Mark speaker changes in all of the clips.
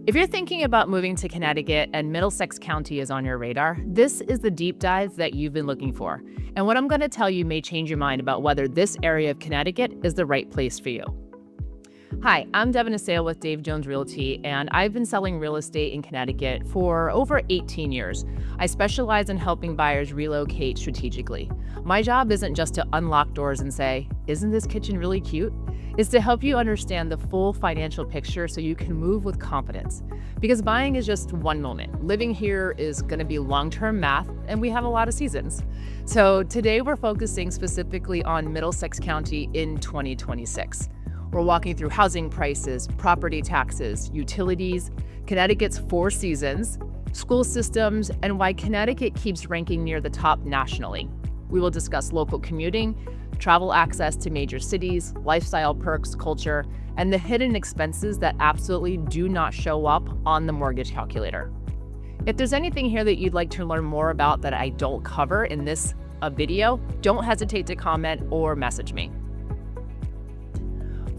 Speaker 1: If you're thinking about moving to Connecticut and Middlesex County is on your radar, this is the deep dive that you've been looking for. And what I'm going to tell you may change your mind about whether this area of Connecticut is the right place for you. Hi, I'm Devin Assail with Dave Jones Realty, and I've been selling real estate in Connecticut for over 18 years. I specialize in helping buyers relocate strategically. My job isn't just to unlock doors and say, "Isn't this kitchen really cute?" It's to help you understand the full financial picture so you can move with confidence. Because buying is just one moment. Living here is going to be long-term math, and we have a lot of seasons. So today we're focusing specifically on Middlesex County in 2026. We're walking through housing prices, property taxes, utilities, Connecticut's 4 seasons, school systems, and why Connecticut keeps ranking near the top nationally. We will discuss local commuting, travel access to major cities, lifestyle perks, culture, and the hidden expenses that absolutely do not show up on the mortgage calculator. If there's anything here that you'd like to learn more about that I don't cover in this video, don't hesitate to comment or message me.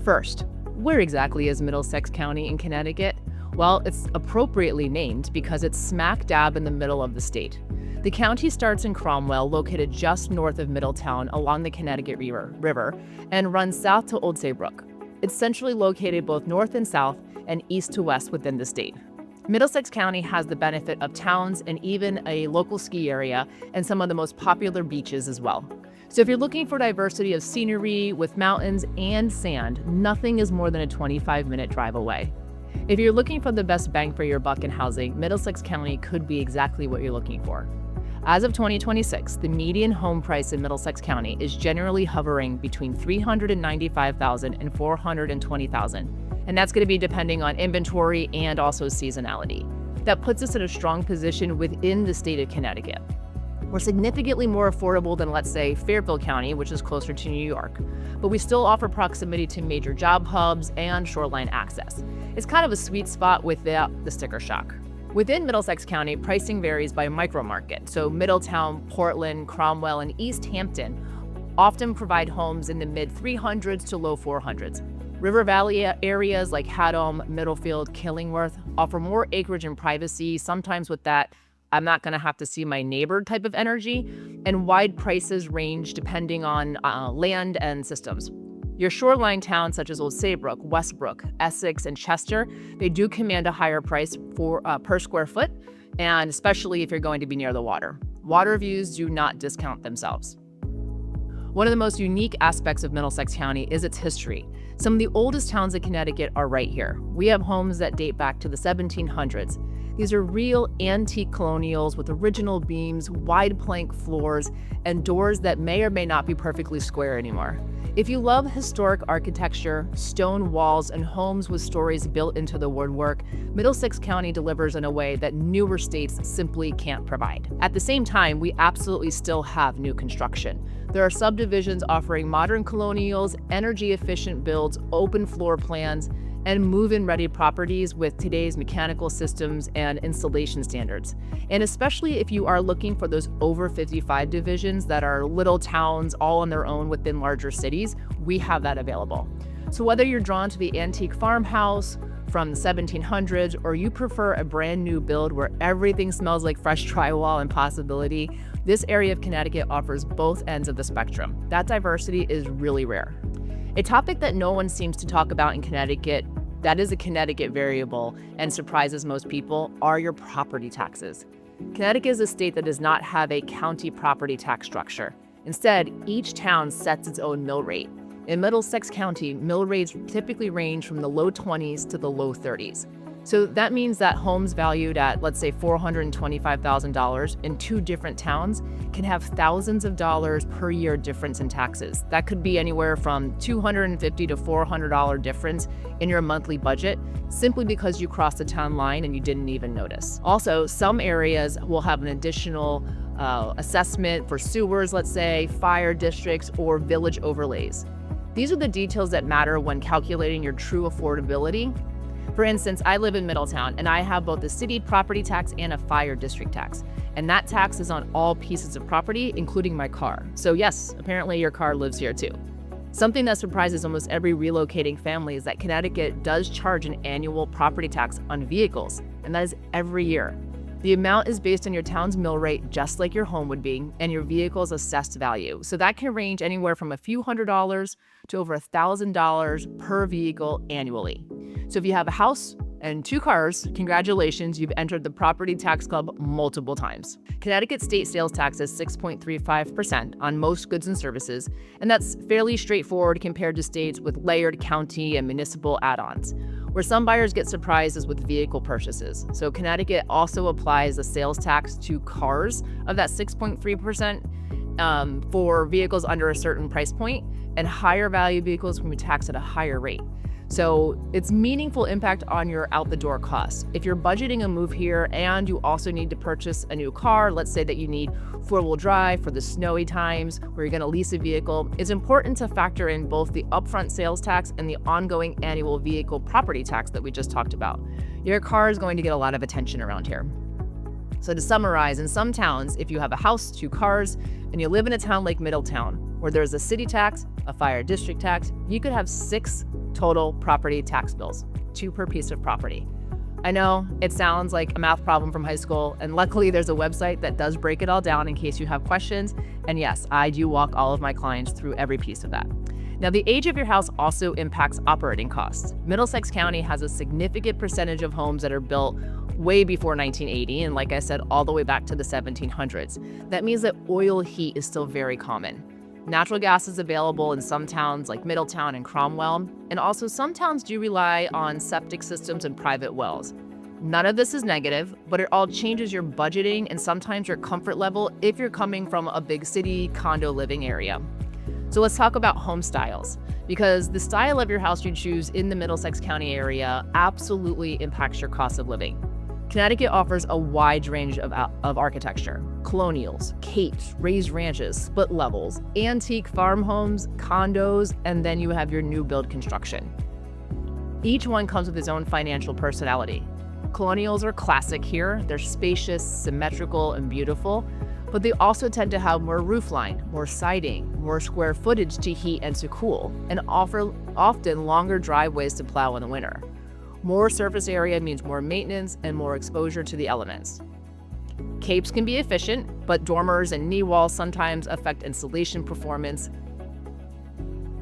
Speaker 1: First, where exactly is Middlesex County in Connecticut? Well, it's appropriately named because it's smack dab in the middle of the state. The county starts in Cromwell, located just north of Middletown along the Connecticut River, and runs south to Old Saybrook. It's centrally located both north and south and east to west within the state. Middlesex County has the benefit of towns and even a local ski area and some of the most popular beaches as well. So if you're looking for diversity of scenery with mountains and sand, nothing is more than a 25-minute drive away. If you're looking for the best bang for your buck in housing, Middlesex County could be exactly what you're looking for. As of 2026, the median home price in Middlesex County is generally hovering between $395,000 and $420,000, and that's going to be depending on inventory and also seasonality. That puts us in a strong position within the state of Connecticut. We're significantly more affordable than, let's say, Fairfield County, which is closer to New York, but we still offer proximity to major job hubs and shoreline access. It's kind of a sweet spot without the sticker shock. Within Middlesex County, pricing varies by micromarket, so Middletown, Portland, Cromwell, and East Hampton often provide homes in the mid-300s to low 400s. River Valley areas like Haddam, Middlefield, Killingworth offer more acreage and privacy, sometimes with that I'm not going to have to see my neighbor type of energy, and wide prices range depending on land and systems. Your shoreline towns such as Old Saybrook, Westbrook, Essex, and Chester, they do command a higher price for per square foot, and especially if you're going to be near the water. Water views do not discount themselves. One of the most unique aspects of Middlesex County is its history. Some of the oldest towns in Connecticut are right here. We have homes that date back to the 1700s. These are real antique colonials with original beams, wide plank floors, and doors that may or may not be perfectly square anymore. If you love historic architecture, stone walls, and homes with stories built into the woodwork, Middlesex County delivers in a way that newer states simply can't provide. At the same time, we absolutely still have new construction. There are subdivisions offering modern colonials, energy-efficient builds, open floor plans, and move-in ready properties with today's mechanical systems and installation standards. And especially if you are looking for those over 55 divisions that are little towns all on their own within larger cities, we have that available. So whether you're drawn to the antique farmhouse from the 1700s or you prefer a brand new build where everything smells like fresh drywall and possibility, this area of Connecticut offers both ends of the spectrum. That diversity is really rare. A topic that no one seems to talk about in Connecticut, that is a Connecticut variable and surprises most people, are your property taxes. Connecticut is a state that does not have a county property tax structure. Instead, each town sets its own mill rate. In Middlesex County, mill rates typically range from the low 20s to the low 30s. So that means that homes valued at, let's say, $425,000 in 2 different towns can have thousands of dollars per year difference in taxes. That could be anywhere from $250 to $400 difference in your monthly budget simply because you crossed the town line and you didn't even notice. Also, some areas will have an additional assessment for sewers, let's say, fire districts, or village overlays. These are the details that matter when calculating your true affordability. For instance, I live in Middletown and I have both a city property tax and a fire district tax. And that tax is on all pieces of property, including my car. So yes, apparently your car lives here too. Something that surprises almost every relocating family is that Connecticut does charge an annual property tax on vehicles, and that is every year. The amount is based on your town's mill rate, just like your home would be, and your vehicle's assessed value. So that can range anywhere from a few $100s to over $1,000 per vehicle annually. So if you have a house and 2 cars, congratulations, you've entered the property tax club multiple times. Connecticut state sales tax is 6.35% on most goods and services, and that's fairly straightforward compared to states with layered county and municipal add-ons. Where some buyers get surprised is with vehicle purchases. So Connecticut also applies a sales tax to cars of that 6.3% for vehicles under a certain price point, and higher value vehicles can be taxed at a higher rate. So it's meaningful impact on your out-the-door costs. If you're budgeting a move here and you also need to purchase a new car, let's say that you need 4-wheel drive for the snowy times where you're going to lease a vehicle, it's important to factor in both the upfront sales tax and the ongoing annual vehicle property tax that we just talked about. Your car is going to get a lot of attention around here. So to summarize, in some towns, if you have a house, 2 cars, and you live in a town like Middletown, where there's a city tax, a fire district tax, you could have 6 total property tax bills, 2 per piece of property. I know it sounds like a math problem from high school, and luckily there's a website that does break it all down in case you have questions. And yes, I do walk all of my clients through every piece of that. Now, the age of your house also impacts operating costs. Middlesex County has a significant percentage of homes that are built way before 1980, and like I said, all the way back to the 1700s. That means that oil heat is still very common. Natural gas is available in some towns like Middletown and Cromwell, and also some towns do rely on septic systems and private wells. None of this is negative, but it all changes your budgeting and sometimes your comfort level if you're coming from a big city condo living area. So let's talk about home styles, because the style of your house you choose in the Middlesex County area absolutely impacts your cost of living. Connecticut offers a wide range of architecture: colonials, capes, raised ranches, split levels, antique farm homes, condos, and then you have your new build construction. Each one comes with its own financial personality. Colonials are classic here. They're spacious, symmetrical, and beautiful, but they also tend to have more roofline, more siding, more square footage to heat and to cool, and offer often longer driveways to plow in the winter. More surface area means more maintenance and more exposure to the elements. Capes can be efficient, but dormers and knee walls sometimes affect insulation performance.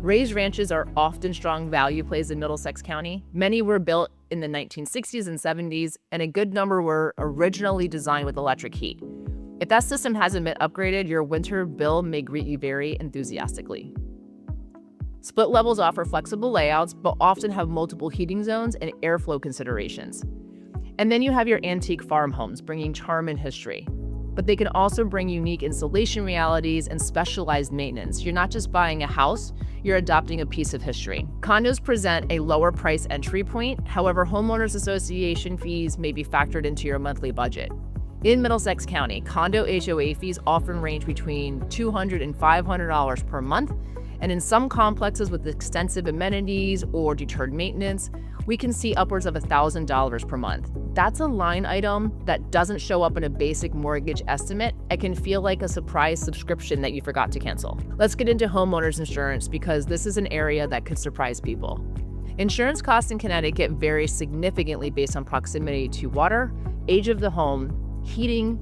Speaker 1: Raised ranches are often strong value plays in Middlesex County. Many were built in the 1960s and 70s, and a good number were originally designed with electric heat. If that system hasn't been upgraded, your winter bill may greet you very enthusiastically. Split levels offer flexible layouts, but often have multiple heating zones and airflow considerations. And then you have your antique farm homes, bringing charm and history. But they can also bring unique insulation realities and specialized maintenance. You're not just buying a house, you're adopting a piece of history. Condos present a lower price entry point. However, homeowners association fees may be factored into your monthly budget. In Middlesex County, condo HOA fees often range between $200 and $500 per month. And in some complexes with extensive amenities or deterred maintenance, we can see upwards of $1,000 per month. That's a line item that doesn't show up in a basic mortgage estimate. It can feel like a surprise subscription that you forgot to cancel. Let's get into homeowners insurance, because this is an area that could surprise people. Insurance costs in Connecticut vary significantly based on proximity to water, age of the home, heating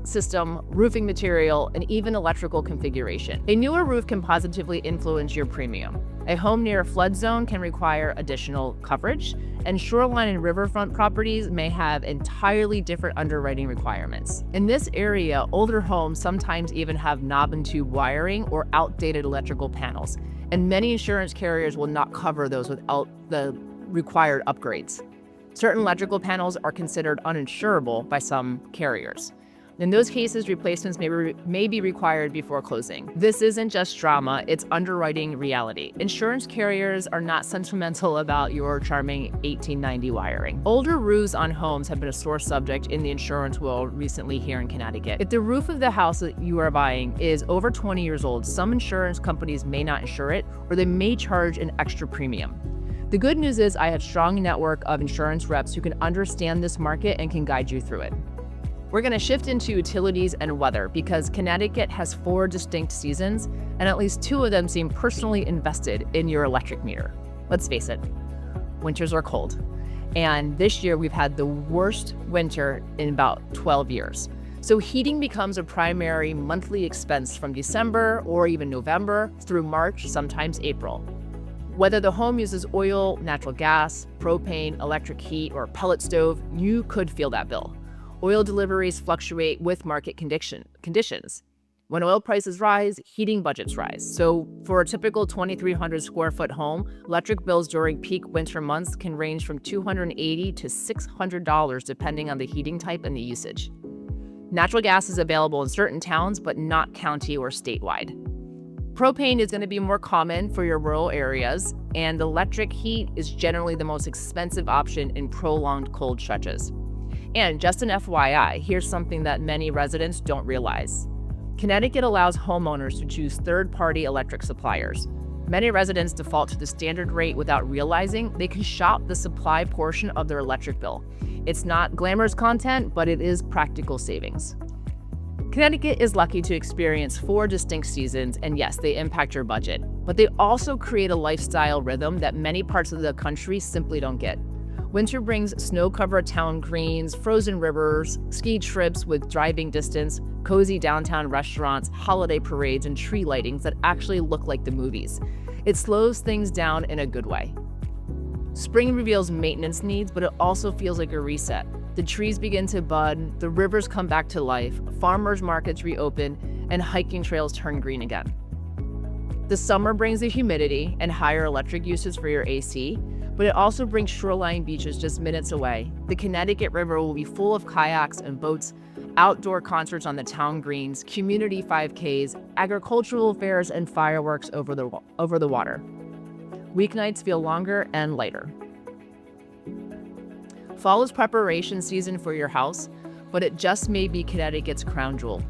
Speaker 1: system, roofing material, and even electrical configuration. A newer roof can positively influence your premium. A home near a flood zone can require additional coverage, and shoreline and riverfront properties may have entirely different underwriting requirements. In this area, older homes sometimes even have knob and tube wiring or outdated electrical panels, and many insurance carriers will not cover those without the required upgrades. Certain electrical panels are considered uninsurable by some carriers. In those cases, replacements may be required before closing. This isn't just drama, it's underwriting reality. Insurance carriers are not sentimental about your charming 1890 wiring. Older roofs on homes have been a sore subject in the insurance world recently here in Connecticut. If the roof of the house that you are buying is over 20 years old, some insurance companies may not insure it, or they may charge an extra premium. The good news is I have a strong network of insurance reps who can understand this market and can guide you through it. We're going to shift into utilities and weather because Connecticut has 4 distinct seasons, and at least 2 of them seem personally invested in your electric meter. Let's face it, winters are cold. And this year we've had the worst winter in about 12 years. So heating becomes a primary monthly expense from December or even November through March, sometimes April. Whether the home uses oil, natural gas, propane, electric heat, or pellet stove, you could feel that bill. Oil deliveries fluctuate with market conditions. When oil prices rise, heating budgets rise. So for a typical 2,300 square foot home, electric bills during peak winter months can range from $280 to $600 depending on the heating type and the usage. Natural gas is available in certain towns, but not county or statewide. Propane is going to be more common for your rural areas, and electric heat is generally the most expensive option in prolonged cold stretches. And just an FYI, here's something that many residents don't realize. Connecticut allows homeowners to choose third-party electric suppliers. Many residents default to the standard rate without realizing they can shop the supply portion of their electric bill. It's not glamorous content, but it is practical savings. Connecticut is lucky to experience 4 distinct seasons, and yes, they impact your budget, but they also create a lifestyle rhythm that many parts of the country simply don't get. Winter brings snow-covered town greens, frozen rivers, ski trips with driving distance, cozy downtown restaurants, holiday parades, and tree lightings that actually look like the movies. It slows things down in a good way. Spring reveals maintenance needs, but it also feels like a reset. The trees begin to bud, the rivers come back to life, farmers markets reopen, and hiking trails turn green again. The summer brings the humidity and higher electric usage for your AC, but it also brings shoreline beaches just minutes away. The Connecticut River will be full of kayaks and boats, outdoor concerts on the town greens, community 5Ks, agricultural fairs, and fireworks over the water. Weeknights feel longer and lighter. Fall is preparation season for your house, but it just may be Connecticut's crown jewel.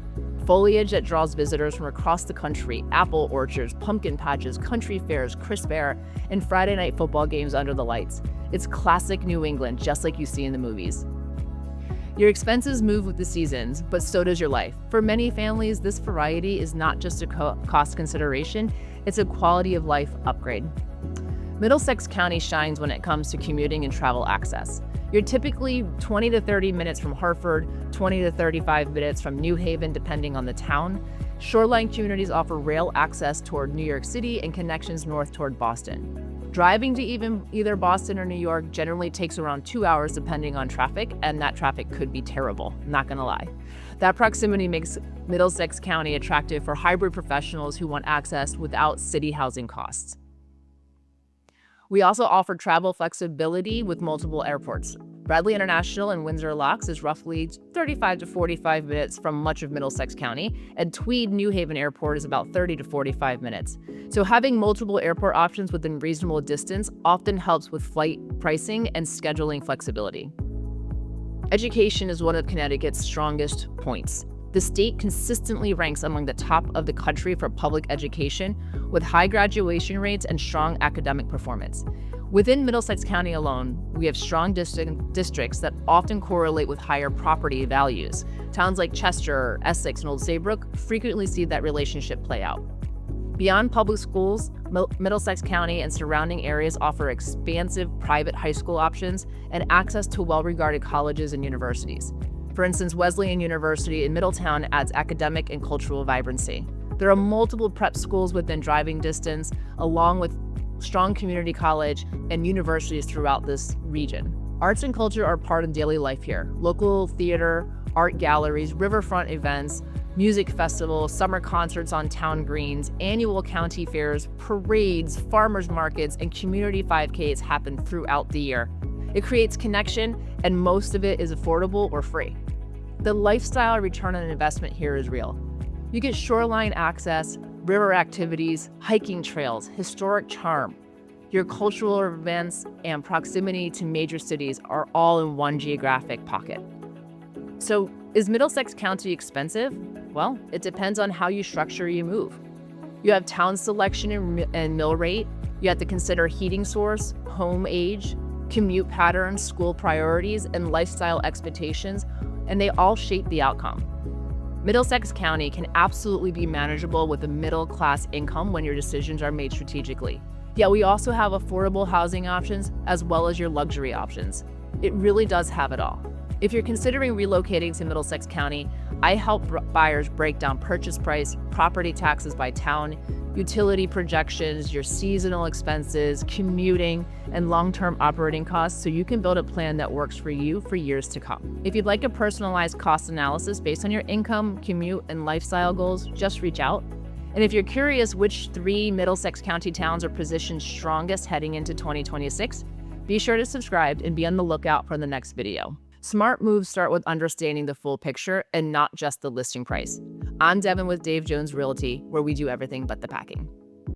Speaker 1: Foliage that draws visitors from across the country, apple orchards, pumpkin patches, country fairs, crisp air, and Friday night football games under the lights. It's classic New England, just like you see in the movies. Your expenses move with the seasons, but so does your life. For many families, this variety is not just a cost consideration, it's a quality of life upgrade. Middlesex County shines when it comes to commuting and travel access. You're typically 20 to 30 minutes from Hartford, 20 to 35 minutes from New Haven, depending on the town. Shoreline communities offer rail access toward New York City and connections north toward Boston. Driving to either Boston or New York generally takes around 2 hours depending on traffic, and that traffic could be terrible, not gonna lie. That proximity makes Middlesex County attractive for hybrid professionals who want access without city housing costs. We also offer travel flexibility with multiple airports. Bradley International and Windsor Locks is roughly 35 to 45 minutes from much of Middlesex County, and Tweed New Haven Airport is about 30 to 45 minutes. So having multiple airport options within reasonable distance often helps with flight pricing and scheduling flexibility. Education is one of Connecticut's strongest points. The state consistently ranks among the top of the country for public education, with high graduation rates and strong academic performance. Within Middlesex County alone, we have strong districts that often correlate with higher property values. Towns like Chester, Essex, and Old Saybrook frequently see that relationship play out. Beyond public schools, Middlesex County and surrounding areas offer expansive private high school options and access to well-regarded colleges and universities. For instance, Wesleyan University in Middletown adds academic and cultural vibrancy. There are multiple prep schools within driving distance, along with strong community college and universities throughout this region. Arts and culture are part of daily life here. Local theater, art galleries, riverfront events, music festivals, summer concerts on town greens, annual county fairs, parades, farmers markets, and community 5Ks happen throughout the year. It creates connection, and most of it is affordable or free. The lifestyle return on investment here is real. You get shoreline access, river activities, hiking trails, historic charm. Your cultural events and proximity to major cities are all in one geographic pocket. So, is Middlesex County expensive? Well, it depends on how you structure your move. You have town selection and mill rate. You have to consider heating source, home age, commute patterns, school priorities, and lifestyle expectations, and they all shape the outcome. Middlesex County can absolutely be manageable with a middle-class income when your decisions are made strategically. Yet we also have affordable housing options as well as your luxury options. It really does have it all. If you're considering relocating to Middlesex County, I help buyers break down purchase price, property taxes by town, utility projections, your seasonal expenses, commuting, and long-term operating costs so you can build a plan that works for you for years to come. If you'd like a personalized cost analysis based on your income, commute, and lifestyle goals, just reach out. And if you're curious which 3 Middlesex County towns are positioned strongest heading into 2026, be sure to subscribe and be on the lookout for the next video. Smart moves start with understanding the full picture and not just the listing price. I'm Devin with Dave Jones Realty, where we do everything but the packing.